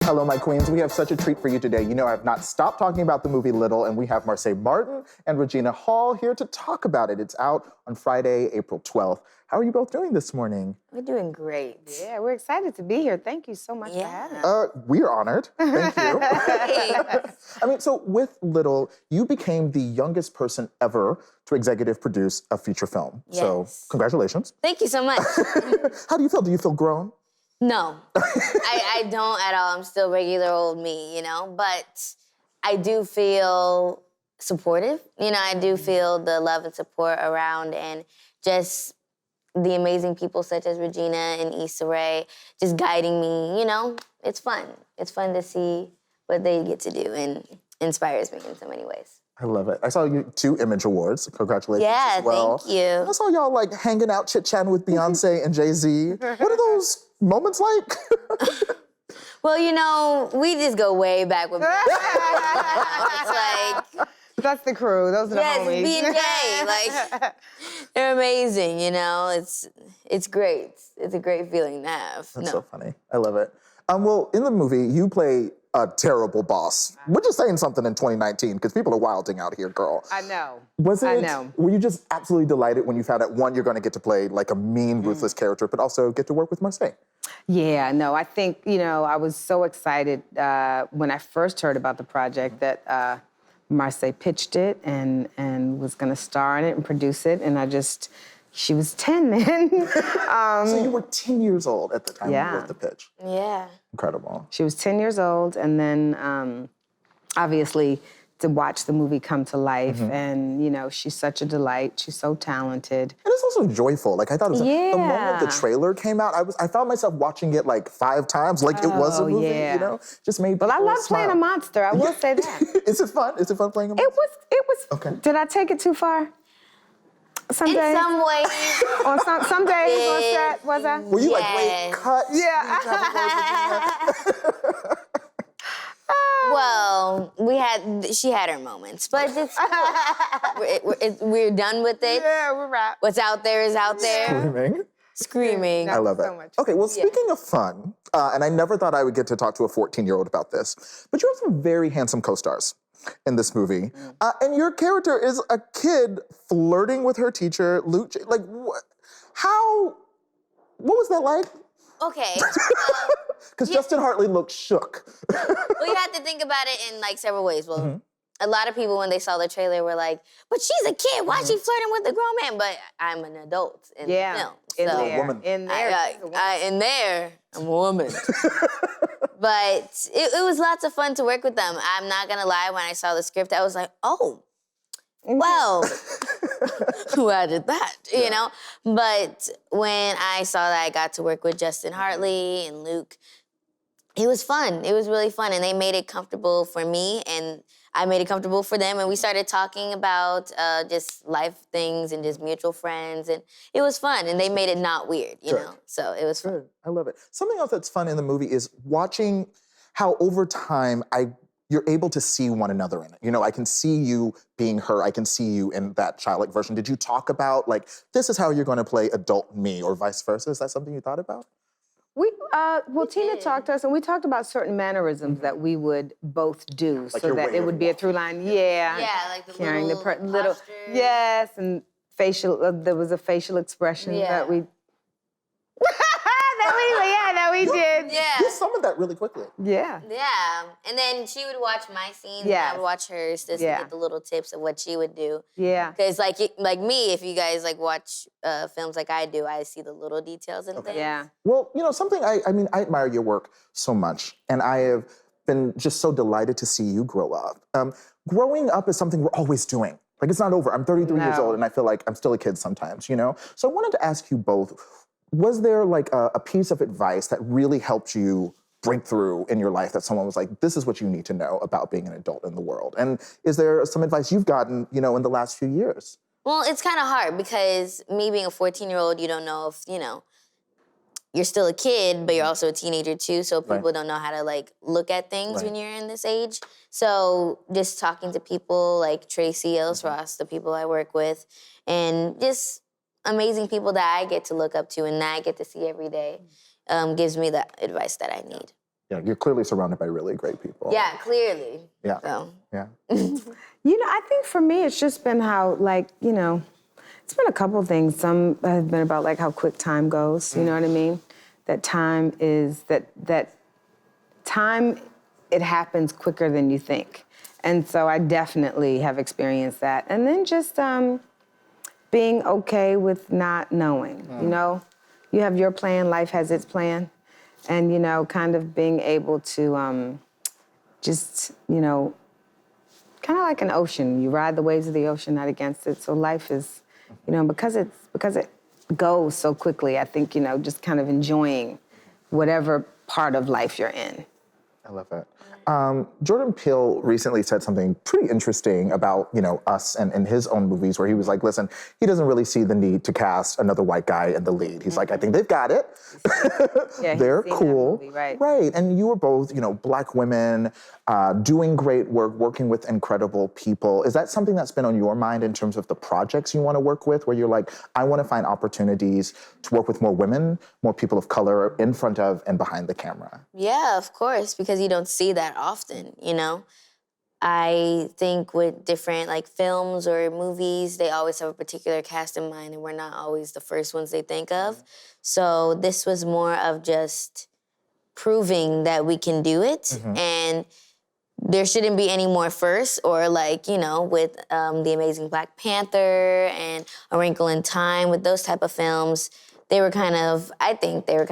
Hello, my queens. We have such a treat for you today. You know, I've not stopped talking about the movie Little, and we have Marsai Martin and Regina Hall here to talk about it. It's out on Friday, April 12th. How are you both doing this morning? We're doing great. Yeah, we're excited to be here. Thank you so much for having us. We're honored. Thank you. I mean, so with Little, you became the youngest person ever to executive produce a feature film. Yes. So congratulations. Thank you so much. How do you feel? Do you feel grown? No, I don't at all. I'm still regular old me, you know? But I do feel supportive. You know, I do feel the love and support around, and just the amazing people such as Regina and Issa Rae just guiding me, you know? It's fun. It's fun to see what they get to do, and inspires me in so many ways. I love it. I saw you 2 Image Awards. Congratulations Yeah, as well. thank you. And I saw y'all like hanging out, chit-chatting with Beyonce and Jay-Z. What are those moments like? Well, you know, we just go way back with It's like, That's the crew. Those are the yes, homies. B and J, like, they're amazing, you know? It's great. It's a great feeling to have. That's so funny. I love it. Well, in the movie, you play a terrible boss, which is saying something in 2019, because people are wilding out here, girl. I know. I know. Were you just absolutely delighted when you found out, one, you're going to get to play like a mean, ruthless character, but also get to work with Marsai? Yeah, no, I think, you know, I was so excited when I first heard about the project that Marsai pitched it and was going to star in it and produce it, and she was 10 then. So you were 10 years old at the time you wrote the pitch. Yeah. Incredible. She was 10 years old, and then obviously to watch the movie come to life, and you know, she's such a delight. She's so talented. And it's also joyful. Like I thought it was the moment the trailer came out, I found myself watching it like 5 times, like it was a movie, you know? Just made Well, I people love smile. playing a monster, I will say that. Is it fun? Is it fun playing a monster? It was. Okay. Did I take it too far? Some In days. some ways. On some days on set, was I? Were you like, wait, cut? Yeah. Well, she had her moments, but we're done with it. Yeah, we're wrapped. What's out there is out there. Screaming. I love it. So much. Okay, well, speaking of fun, and I never thought I would get to talk to a 14-year-old about this, but you have some very handsome co-stars in this movie. And your character is a kid flirting with her teacher, Luke. Like, what was that like? Okay. Because Justin Hartley looked shook. Well, you have to think about it in like several ways. Well, a lot of people when they saw the trailer were like, "But she's a kid. Why is she flirting with a grown man?" But I'm an adult in the film. In so there. woman. In there. in there, I'm a woman. But it was lots of fun to work with them. I'm not gonna lie, when I saw the script, I was like, oh, well, who added that, you know? But when I saw that I got to work with Justin Hartley and Luke, it was fun. It was really fun, and they made it comfortable for me, and I made it comfortable for them, and we started talking about just life things and just mutual friends, and it was fun, and they made it not weird, you know? So it was fun. Good. I love it. Something else that's fun in the movie is watching how over time you're able to see one another in it. You know, I can see you being her. I can see you in that childlike version. Did you talk about, like, this is how you're going to play adult me, or vice versa? Is that something you thought about? Tina talked to us, and we talked about certain mannerisms that we would both do, Like so your that way it of would be a through line. Yeah. Yeah, like the carrying little little. posture. Yes, and facial. There was a facial expression that we. that we did. Yeah. You summoned that really quickly. Yeah. Yeah, and then she would watch my scenes, and Yes. I would watch hers just to Yeah. get the little tips of what she would do. Yeah. Because like me, if you guys like watch films like I do, I see the little details and things. Yeah. Well, you know, something I admire your work so much, and I have been just so delighted to see you grow up. Growing up is something we're always doing. Like, it's not over. I'm 33 years old, and I feel like I'm still a kid sometimes, you know? So I wanted to ask you both, was there like a piece of advice that really helped you break through in your life, that someone was like, this is what you need to know about being an adult in the world? And is there some advice you've gotten, you know, in the last few years? Well, it's kind of hard because me being a 14-year-old, you don't know if, you know, you're still a kid, but you're also a teenager too, so people don't know how to like look at things when you're in this age. So just talking to people like Tracy Ellis Ross, the people I work with, and just amazing people that I get to look up to and that I get to see every day, gives me the advice that I need. Yeah, you're clearly surrounded by really great people. Yeah, clearly. Yeah. So. Yeah. I think for me, it's just been how, it's been a couple things. Some have been about, how quick time goes, you know what I mean? That time is, that time, it happens quicker than you think. And so I definitely have experienced that. And then just being okay with not knowing, You have your plan, life has its plan. And, kind of being able to kind of like an ocean. You ride the waves of the ocean, not against it. So life is, because it goes so quickly, I think, just kind of enjoying whatever part of life you're in. I love that. Jordan Peele recently said something pretty interesting about, us and his own movies, where he was like, listen, he doesn't really see the need to cast another white guy in the lead. He's like, I think they've got it. Yeah, they're he's seen cool. that movie, right. Right. And you were both, Black women, doing great work, working with incredible people. Is that something that's been on your mind in terms of the projects you want to work with, where you're like, I want to find opportunities to work with more women, more people of color in front of and behind the camera? Yeah, of course, because you don't see that often, I think with different films or movies, they always have a particular cast in mind, and we're not always the first ones they think of. So this was more of just proving that we can do it, and there shouldn't be any more firsts, or with The Amazing Black Panther and A Wrinkle in Time, with those type of films, they were I think they were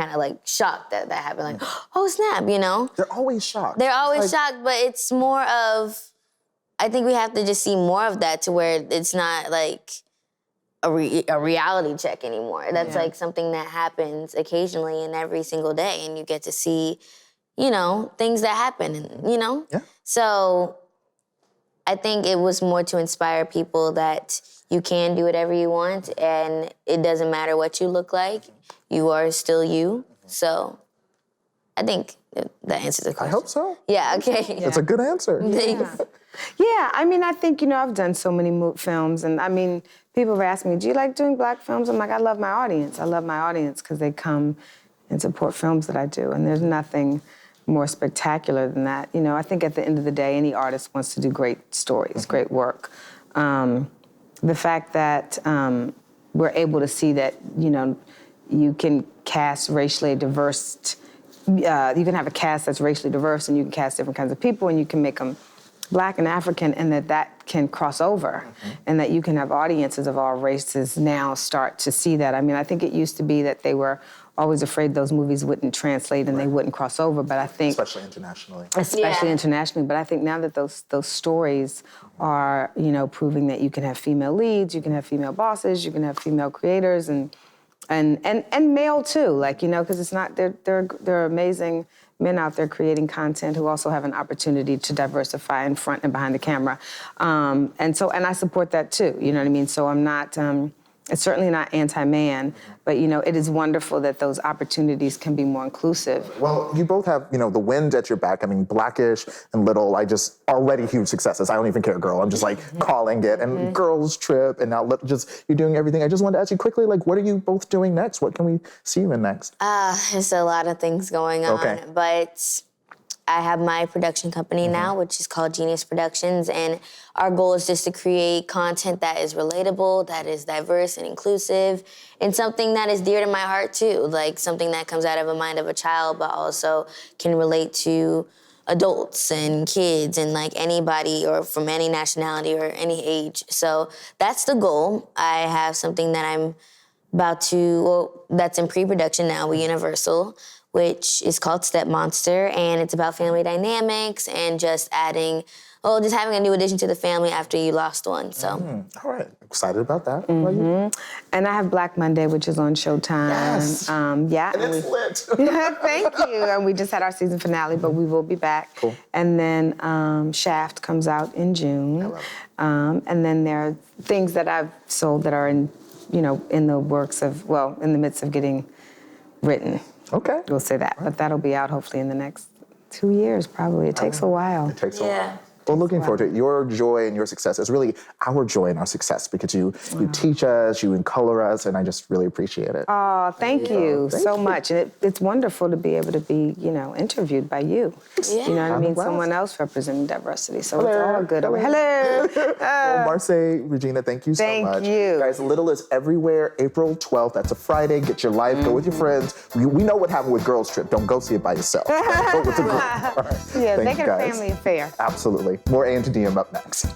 shocked that that happened. Oh snap, They're always shocked. They're always shocked, but it's more of, I think we have to just see more of that, to where it's not a reality check anymore. That's something that happens occasionally and every single day, and you get to see, things that happen, Yeah. So I think it was more to inspire people that you can do whatever you want, and it doesn't matter what you look like. You are still you. So I think that answers the question. I hope so. Yeah, okay. That's a good answer. Thanks. Yeah, I think, I've done so many films, and people have asked me, do you like doing Black films? I'm like, I love my audience. I love my audience because they come and support films that I do, and there's nothing more spectacular than that. I think at the end of the day, any artist wants to do great stories, great work. The fact that we're able to see that, you can cast racially diverse, you can have a cast that's racially diverse, and you can cast different kinds of people, and you can make them Black and African, and that can cross over, and that you can have audiences of all races now start to see that. I think it used to be that they were always afraid those movies wouldn't translate and they wouldn't cross over, but I think... Especially internationally. Internationally, but I think now that those stories are, proving that you can have female leads, you can have female bosses, you can have female creators, and male too, because it's not, there are amazing men out there creating content who also have an opportunity to diversify in front and behind the camera. And I support that too, you know what I mean? So I'm not, it's certainly not anti-man, but it is wonderful that those opportunities can be more inclusive. Well, you both have, the wind at your back. Blackish and Little, already huge successes. I don't even care, girl. I'm just calling it. And Girls Trip, and now you're doing everything. I just wanted to ask you quickly, what are you both doing next? What can we see you in next? There's a lot of things going on, Okay. But I have my production company now, which is called Genius Productions, and our goal is just to create content that is relatable, that is diverse and inclusive, and something that is dear to my heart too, something that comes out of a mind of a child, but also can relate to adults and kids and anybody, or from any nationality or any age. So that's the goal. I have something that I'm that's in pre-production now with Universal, which is called Step Monster, and it's about family dynamics and just having a new addition to the family after you lost one. So, all right, excited about that. What about you? And I have Black Monday, which is on Showtime. Yes. And it's lit. Thank you. And we just had our season finale, but we will be back. Cool. And then Shaft comes out in June. I love it. And then there are things that I've sold that are in the midst of getting written. Okay. We'll say that. But that'll be out hopefully in the next 2 years, probably. It takes a while. It takes a while. Well, looking forward to it. Your joy and your success is really our joy and our success because you teach us, you color us, and I just really appreciate it. Oh, thank you so much. And it's wonderful to be able to be, interviewed by you. Yeah. You know what I mean? Well. Someone else representing diversity. So Hello. it's all good. Hello. Well, Marsai, Regina, thank you so much. Thank you. Guys, Little is everywhere, April 12th. That's a Friday. Get your life, go with your friends. We know what happened with Girls Trip. Don't go see it by yourself. Go with the group. All right. Yeah, Thank make you, it a guys. family affair. Absolutely. More A&DM up next.